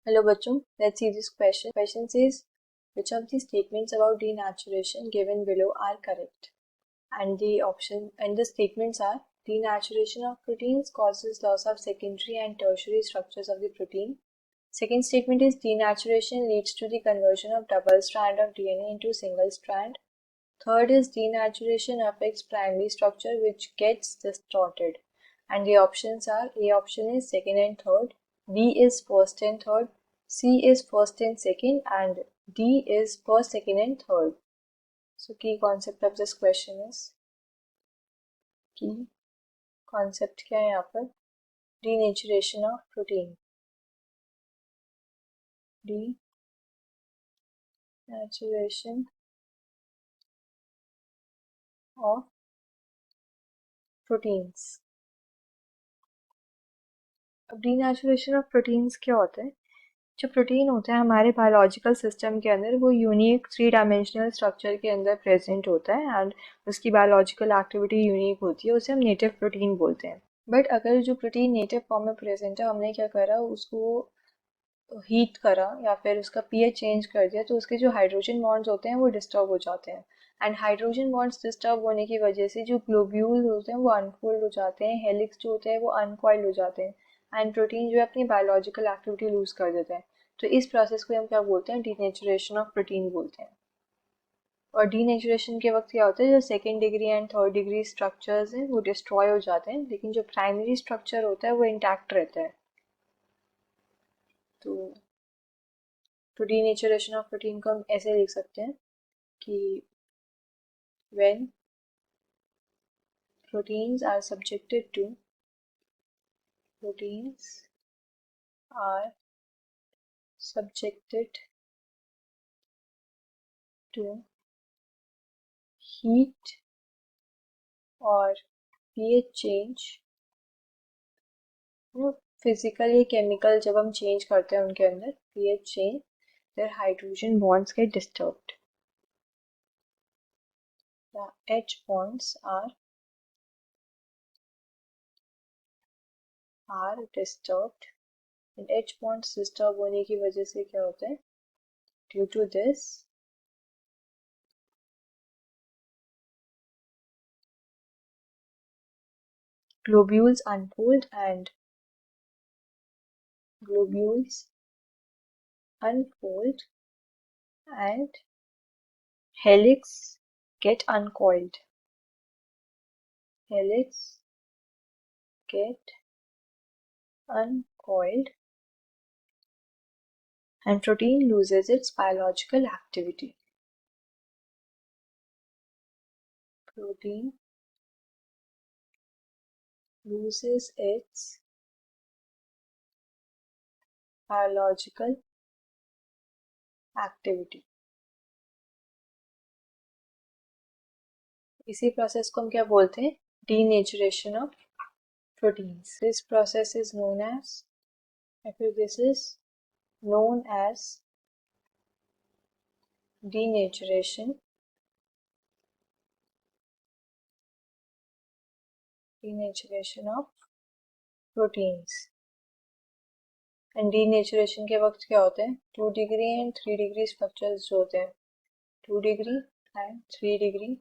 Hello बच्चों, let's see this question. Question says, which of the statements about denaturation given below are correct? And the statements are: denaturation of proteins causes loss of secondary and tertiary structures of the protein. Second statement is denaturation leads to the conversion of double strand of DNA into single strand. Third is denaturation affects primary structure which gets distorted. And the options are: A option is second and third, B is first and third, C is first and second, and D is first, second and third. So key concept of this question is, key concept क्या है यहाँ पर? Denaturation of protein. Denaturation of proteins. अब denaturation of proteins क्या होता है? जो protein होता है हमारे बायोलॉजिकल सिस्टम के अंदर, वो यूनिक 3 डायमेंशनल स्ट्रक्चर के अंदर प्रेजेंट होता है एंड उसकी बायोलॉजिकल एक्टिविटी यूनिक होती है, उसे हम नेटिव प्रोटीन बोलते हैं. बट अगर जो प्रोटीन नेटिव फॉर्म में प्रेजेंट है, हमने क्या करा, उसको हीट करा या फिर उसका पीएच चेंज कर दिया, तो उसके जो हाइड्रोजन बॉन्ड्स होते हैं वो डिस्टर्ब हो जाते हैं. एंड हाइड्रोजन बॉन्ड्स डिस्टर्ब होने की वजह से जो ग्लोब्यूल्स होते हैं वो अनफोल्ड हो जाते हैं, हेलिक्स जो होते हैं वो अनकॉइल्ड हो जाते हैं, एंड प्रोटीन जो है अपनी बायोलॉजिकल एक्टिविटी लूज कर देता है. तो इस प्रोसेस को हम क्या बोलते हैं? डीनेचुरेशन ऑफ प्रोटीन बोलते हैं. और डीनेचुरेशन के वक्त क्या होता है, जो second degree and third degree structures हैं वो डिस्ट्रॉय हो जाते हैं, लेकिन जो प्राइमरी स्ट्रक्चर होता है वो इंटैक्ट रहता है. तो डीनेचुरेशन ऑफ प्रोटीन को हम ऐसे लिख सकते हैं कि when proteins are subjected to heat और pH change, फिजिकल या केमिकल जब हम चेंज करते हैं उनके अंदर pH change, their hydrogen bonds get disturbed. The H bonds are disturbed. And H bonds disturb होने की वजह से क्या होता है? Due to this, globules unfold and helix get uncoiled. And protein loses its biological activity. Protein loses its biological activity. इसी process को हम क्या बोलते हैं? Denaturation of proteins. This process is known as, this is known as denaturation of proteins. And denaturation के वक्त क्या होता है? 2 डिग्री एंड 3 डिग्री स्ट्रक्चर्स जो होते हैं, 2 degree and 3 degree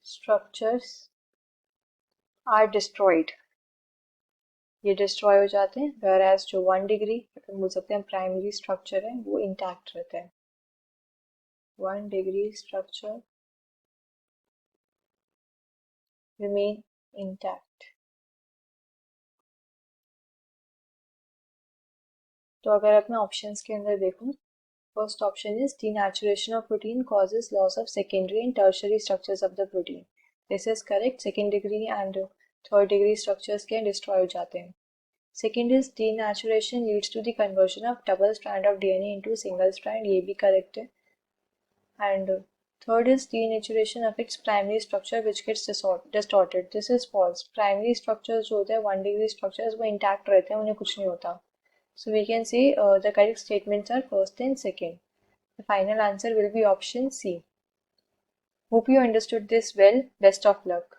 structures are destroyed. ये डिस्ट्रॉय हो जाते हैं, whereas जो 1 डिग्री बोल सकते हैं प्राइमरी स्ट्रक्चर है वो इंटैक्ट रहता है. 1 डिग्री स्ट्रक्चर रिमेन इंटैक्ट. तो अगर अपने ऑप्शंस के अंदर देखूं, first option is denaturation of protein causes loss of secondary and tertiary structures of the protein. This is correct. Second degree and third degree structures के destroy हो जाते हैं. Second is denaturation leads to the conversion of double strand of DNA into single strand. ये भी correct है. And third is denaturation affects primary structure which gets distorted. This is false. Primary structures जो होते हैं 1 degree structures वो intact रहते हैं, उन्हें कुछ नहीं होता. So we can say the correct statements are first and second. The final answer will be option C. Hope you understood this well. Best of luck.